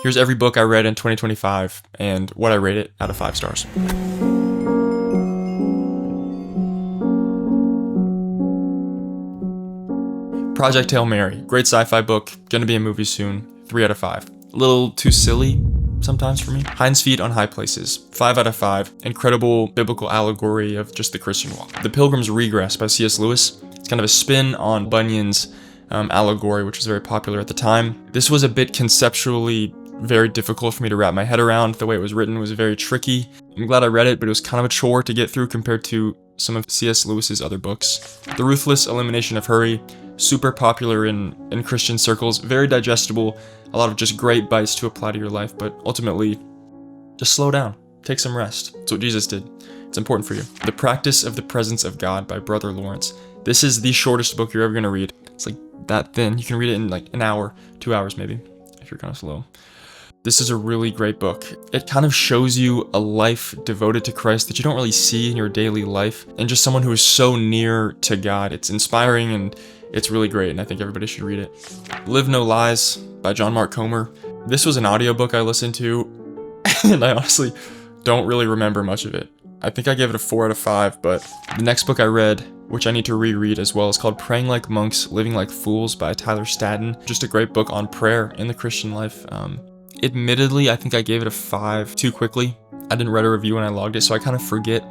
Here's every book I read in 2025 and what I rate it out of 5 stars. Project Hail Mary, great sci-fi book, gonna be a movie soon, 3 out of 5. A little too silly sometimes for me. Hind's Feet on High Places, 5 out of 5. Incredible biblical allegory of just the Christian walk. The Pilgrim's Regress by C.S. Lewis. It's kind of a spin on Bunyan's allegory, which was very popular at the time. This was a bit conceptually very difficult for me to wrap my head around. The way it was written was very tricky. I'm glad I read it, but it was kind of a chore to get through compared to some of C.S. Lewis's other books. The Ruthless Elimination of Hurry, super popular in Christian circles, very digestible, a lot of just great bites to apply to your life, but ultimately, just slow down, take some rest. That's what Jesus did. It's important for you. The Practice of the Presence of God by Brother Lawrence. This is the shortest book you're ever gonna read. It's like that thin. You can read it in like an hour, 2 hours maybe, if you're kind of slow. This is a really great book. It kind of shows you a life devoted to Christ that you don't really see in your daily life, and just someone who is so near to God. It's inspiring and it's really great, and I think everybody should read it. Live No Lies by John Mark Comer. This was an audiobook I listened to, and I honestly don't really remember much of it. I think I gave it a 4 out of 5, but the next book I read, which I need to reread as well, is called Praying Like Monks, Living Like Fools by Tyler Staton. Just a great book on prayer in the Christian life. Admittedly, I think I gave it a 5 too quickly. I didn't write a review when I logged it, so I kind of forget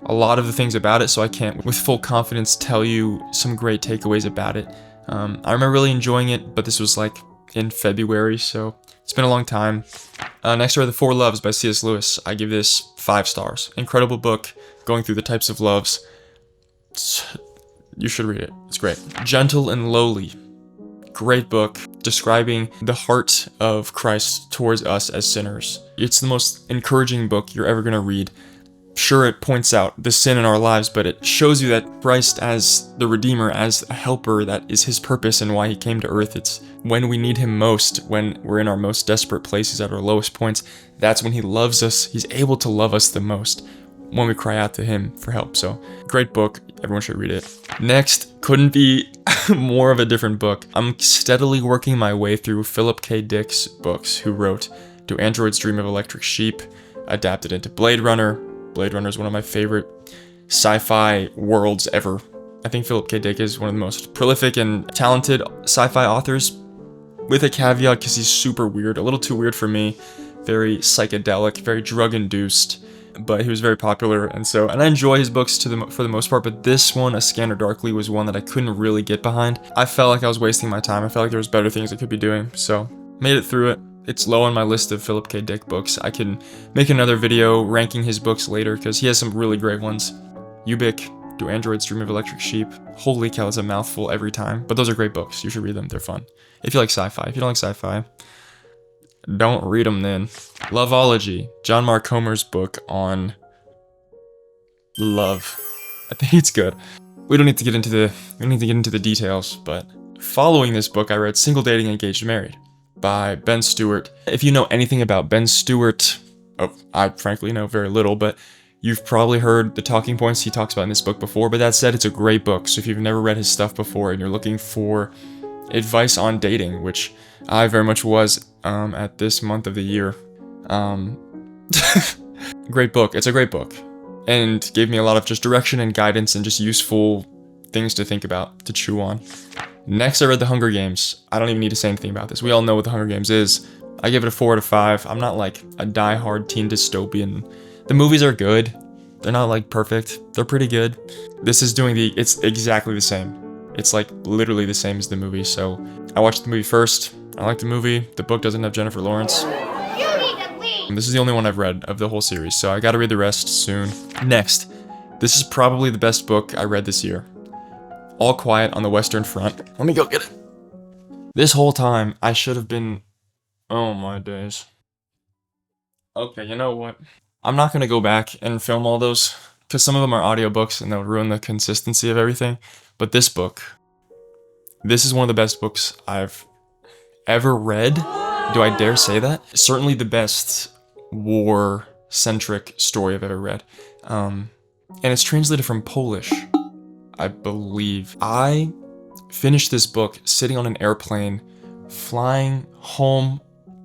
a lot of the things about it, so I can't with full confidence tell you some great takeaways about it. I remember really enjoying it, but this was like in February, so it's been a long time. Next I read The Four Loves by C.S. Lewis. I give this 5 stars. Incredible book, going through the types of loves. You should read it, it's great. Gentle and Lowly. Great book describing the heart of Christ towards us as sinners. It's the most encouraging book you're ever going to read. Sure, it points out the sin in our lives, but it shows you that Christ as the Redeemer, as a helper, that is his purpose and why he came to earth. It's when we need him most, when we're in our most desperate places, at our lowest points, that's when he loves us. He's able to love us the most when we cry out to him for help. So, great book. Everyone should read it. Next, couldn't be more of a different book. I'm steadily working my way through Philip K. Dick's books, who wrote Do Androids Dream of Electric Sheep, adapted into Blade Runner. Blade Runner is one of my favorite sci-fi worlds ever. I think Philip K. Dick is one of the most prolific and talented sci-fi authors, with a caveat because he's super weird, a little too weird for me, very psychedelic, very drug-induced, but he was very popular, and I enjoy his books for the most part, but this one, A Scanner Darkly, was one that I couldn't really get behind. I felt like I was wasting my time. I felt like there was better things I could be doing, so made it through it. It's low on my list of Philip K. Dick books. I can make another video ranking his books later because he has some really great ones. Ubik, Do Androids Dream of Electric Sheep. Holy cow, it's a mouthful every time. But those are great books. You should read them. They're fun. If you like sci-fi. If you don't like sci-fi, don't read them then. Loveology, John Mark Comer's book on love. I think it's good. We don't need to get into the details, but following this book, I read Single Dating Engaged Married by Ben Stewart. If you know anything about Ben Stewart, I frankly know very little, but you've probably heard the talking points he talks about in this book before. But that said, it's a great book. So if you've never read his stuff before and you're looking for advice on dating, which I very much was at this month of the year, great book. It's a great book and gave me a lot of just direction and guidance and just useful things to think about, to chew on. Next, I read The Hunger Games. I don't even need to say anything about this. We all know what The Hunger Games is. I give it a 4 out of 5. I'm not like a die-hard teen dystopian. The movies are good. They're not like perfect. They're pretty good. This is it's exactly the same. It's like literally the same as the movie. So I watched the movie first. I like the movie. The book doesn't have Jennifer Lawrence. You need to leave. This is the only one I've read of the whole series, so I gotta read the rest soon. Next, this is probably the best book I read this year. All Quiet on the Western Front. Let me go get it. This whole time, I should have been... Oh my days. Okay, you know what? I'm not gonna go back and film all those, because some of them are audiobooks and they'll ruin the consistency of everything. But this book, this is one of the best books I've ever read. Do I dare say that? Certainly the best war-centric story I've ever read. And it's translated from Polish, I believe. I finished this book sitting on an airplane, flying home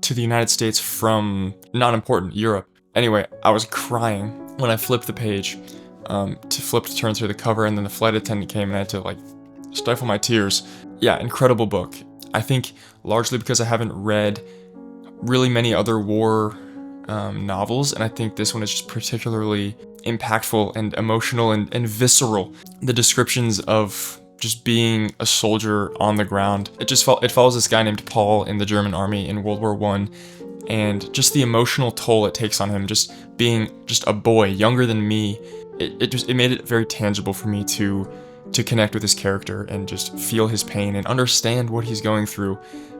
to the United States from, not important, Europe. Anyway, I was crying when I flipped the page to turn through the cover, and then the flight attendant came and I had to like stifle my tears. Yeah, incredible book. I think largely because I haven't read really many other war novels, and I think this one is just particularly impactful and emotional and visceral. The descriptions of just being a soldier on the ground. It follows this guy named Paul in the German army in World War I, and just the emotional toll it takes on him, just being just a boy younger than me. It made it very tangible for me to connect with his character and just feel his pain and understand what he's going through,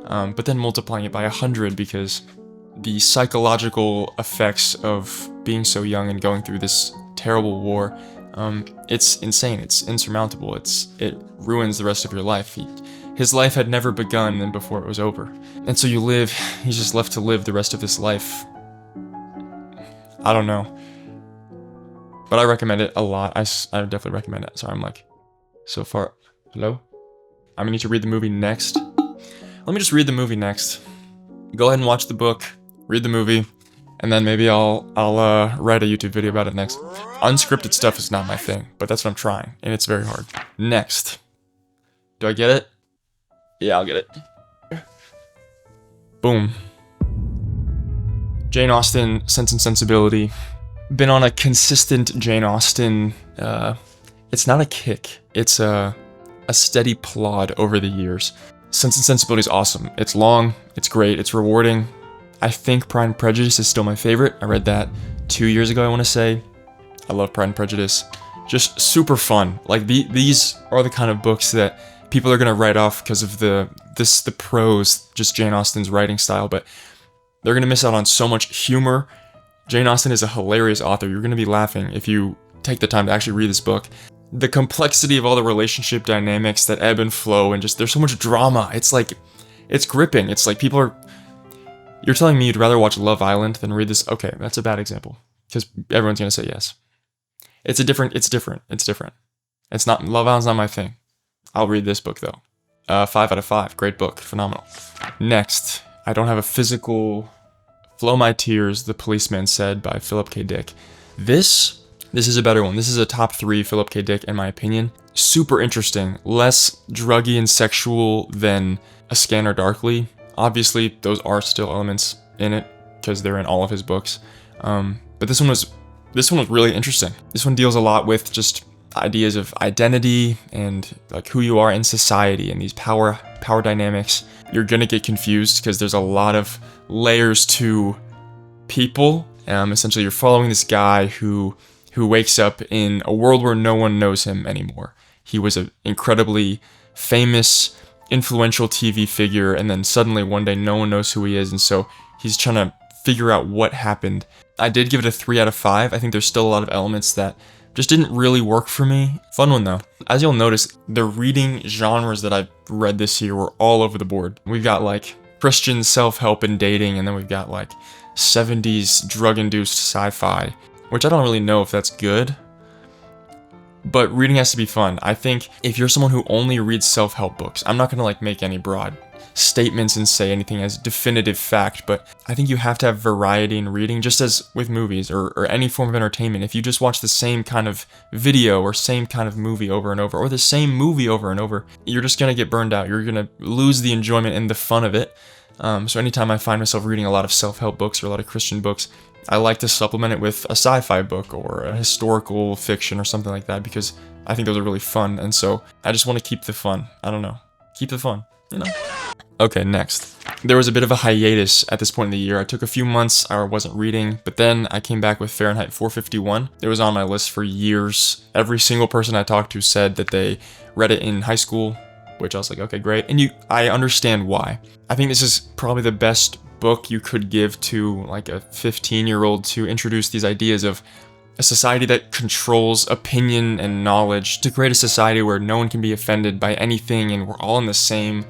but then multiplying it by 100 because the psychological effects of being so young and going through this terrible war, it's insane, it's insurmountable, it ruins the rest of your life. His life had never begun and before it was over. And so he's just left to live the rest of his life. I don't know. But I recommend it a lot. I would definitely recommend it. Sorry, I'm like, so far. Hello? I'm gonna need to read the movie next. Let me just read the movie next. Go ahead and watch the book, read the movie, and then maybe I'll write a YouTube video about it next. Unscripted stuff is not my thing, but that's what I'm trying, and it's very hard. Next. Do I get it? Yeah, I'll get it. Boom. Jane Austen, Sense and Sensibility. Been on a consistent Jane Austen, it's not a kick, it's a steady plod over the years. Sense and Sensibility is awesome. It's long, it's great, it's rewarding. I think Pride and Prejudice is still my favorite. I read that 2 years ago, I want to say. I love Pride and Prejudice. Just super fun. Like these are the kind of books that people are gonna write off because of the prose, just Jane Austen's writing style, but they're gonna miss out on so much humor. Jane Austen is a hilarious author. You're gonna be laughing if you take the time to actually read this book. The complexity of all the relationship dynamics that ebb and flow, and just there's so much drama. It's like, it's gripping. It's like you're telling me you'd rather watch Love Island than read this? Okay, that's a bad example because everyone's gonna say yes. It's different. It's not, Love Island's not my thing. I'll read this book though. 5 out of 5. Great book. Phenomenal. Next, I don't have a physical. Flow My Tears, The Policeman Said by Philip K. Dick. This is a better one. This is a top 3 Philip K. Dick in my opinion. Super interesting. Less druggy and sexual than A Scanner Darkly. Obviously, those are still elements in it because they're in all of his books. But this one was really interesting. This one deals a lot with just ideas of identity and like who you are in society and these power dynamics. You're gonna get confused because there's a lot of layers to people. Essentially, you're following this guy who wakes up in a world where no one knows him anymore. He was an incredibly famous, influential TV figure, and then suddenly one day no one knows who he is, and so he's trying to figure out what happened. I did give it a 3 out of 5. I think there's still a lot of elements that just didn't really work for me. Fun one though. As you'll notice, the reading genres that I've read this year were all over the board. We've got like Christian self-help and dating, and then we've got like 70s drug-induced sci-fi, which I don't really know if that's good, but reading has to be fun. I think if you're someone who only reads self-help books, I'm not gonna like make any broad statements and say anything as definitive fact, but I think you have to have variety in reading, just as with movies or any form of entertainment. If you just watch the same kind of video or same kind of movie over and over, or the same movie over and over, you're just gonna get burned out. You're gonna lose the enjoyment and the fun of it. So anytime I find myself reading a lot of self-help books or a lot of Christian books, I like to supplement it with a sci-fi book or a historical fiction or something like that, because I think those are really fun, and so I just want to keep the fun. I don't know. Keep the fun, you know? Okay, next. There was a bit of a hiatus at this point in the year. I took a few months, I wasn't reading, but then I came back with Fahrenheit 451. It was on my list for years. Every single person I talked to said that they read it in high school, which I was like, okay, great. And I understand why. I think this is probably the best book you could give to like a 15-year-old to introduce these ideas of a society that controls opinion and knowledge, to create a society where no one can be offended by anything and we're all in the same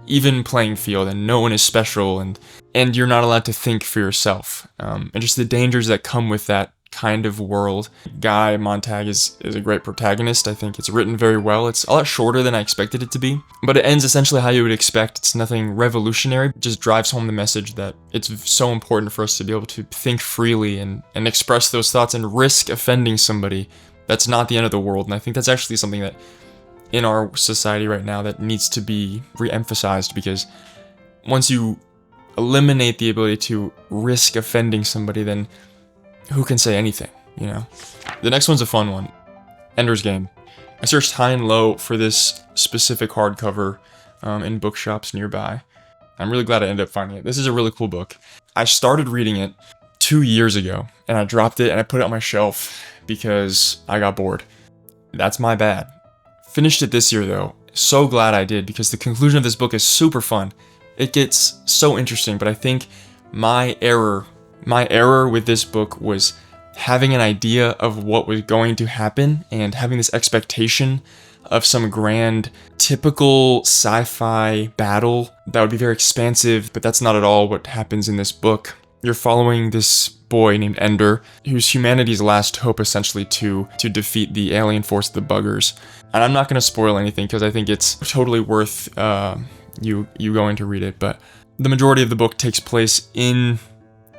even playing field and no one is special and you're not allowed to think for yourself. And just the dangers that come with that kind of world. Guy Montag is a great protagonist. I think it's written very well. It's a lot shorter than I expected it to be, but it ends essentially how you would expect. It's nothing revolutionary. It just drives home the message that it's so important for us to be able to think freely and express those thoughts and risk offending somebody. That's not the end of the world. And I think that's actually something that in our society right now that needs to be re-emphasized, because once you eliminate the ability to risk offending somebody, then who can say anything, you know? The next one's a fun one. Ender's Game. I searched high and low for this specific hardcover in bookshops nearby. I'm really glad I ended up finding it. This is a really cool book. I started reading it 2 years ago, and I dropped it and I put it on my shelf because I got bored. That's my bad. Finished it this year though. So glad I did, because the conclusion of this book is super fun. It gets so interesting, but I think my error with this book was having an idea of what was going to happen and having this expectation of some grand, typical sci-fi battle that would be very expansive, but that's not at all what happens in this book. You're following this boy named Ender, who's humanity's last hope essentially to defeat the alien force, the buggers. And I'm not going to spoil anything because I think it's totally worth you going to read it, but the majority of the book takes place in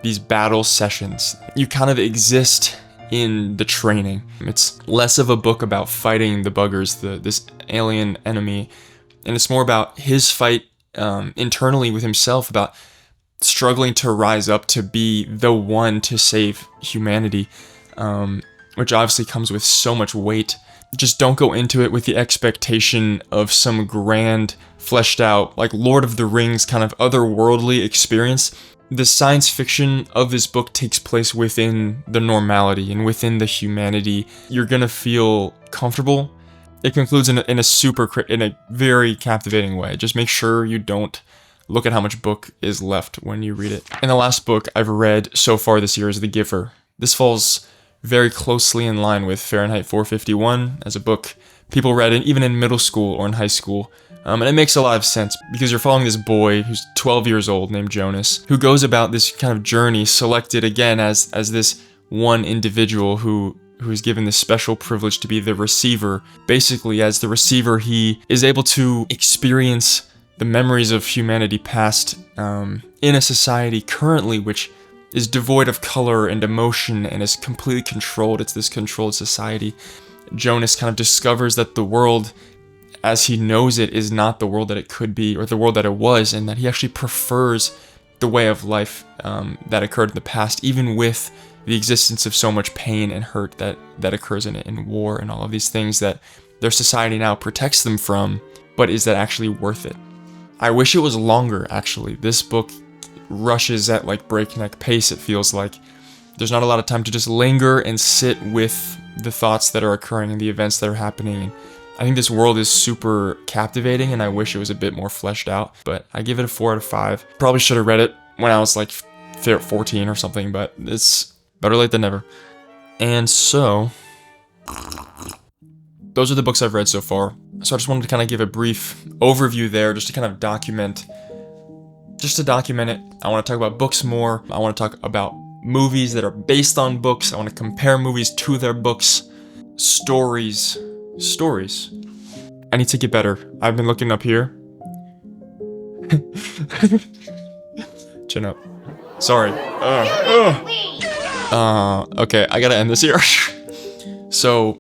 these battle sessions. You kind of exist in the training. It's less of a book about fighting the buggers, this alien enemy, and it's more about his fight internally with himself, about struggling to rise up to be the one to save humanity, which obviously comes with so much weight. Just don't go into it with the expectation of some grand, fleshed out, like Lord of the Rings kind of otherworldly experience. The science fiction of this book takes place within the normality and within the humanity. You're gonna feel comfortable. It concludes in a very captivating way. Just make sure you don't look at how much book is left when you read it. And the last book I've read so far this year is The Giver. This falls very closely in line with Fahrenheit 451 as a book people read even in middle school or in high school. And it makes a lot of sense because you're following this boy who's 12 years old named Jonas, who goes about this kind of journey selected again as this one individual who is given this special privilege to be the receiver. Basically, as the receiver, he is able to experience the memories of humanity past in a society currently which is devoid of color and emotion and is completely controlled. It's this controlled society. Jonas kind of discovers that the world as he knows it is not the world that it could be or the world that it was, and that he actually prefers the way of life that occurred in the past, even with the existence of so much pain and hurt that occurs in it, in war and all of these things that their society now protects them from, but is that actually worth it? I wish it was longer, actually. This book rushes at like breakneck pace, it feels like. There's not a lot of time to just linger and sit with the thoughts that are occurring and the events that are happening. I think this world is super captivating, and I wish it was a bit more fleshed out, but I give it a 4 out of 5. Probably should have read it when I was like 14 or something, but it's better late than never. And so, those are the books I've read so far. So I just wanted to kind of give a brief overview there, just to kind of document it. I want to talk about books more. I want to talk about movies that are based on books. I want to compare movies to their books. Stories. I need to get better. I've been looking up here. Chin up. Sorry. Okay, I gotta end this here. So,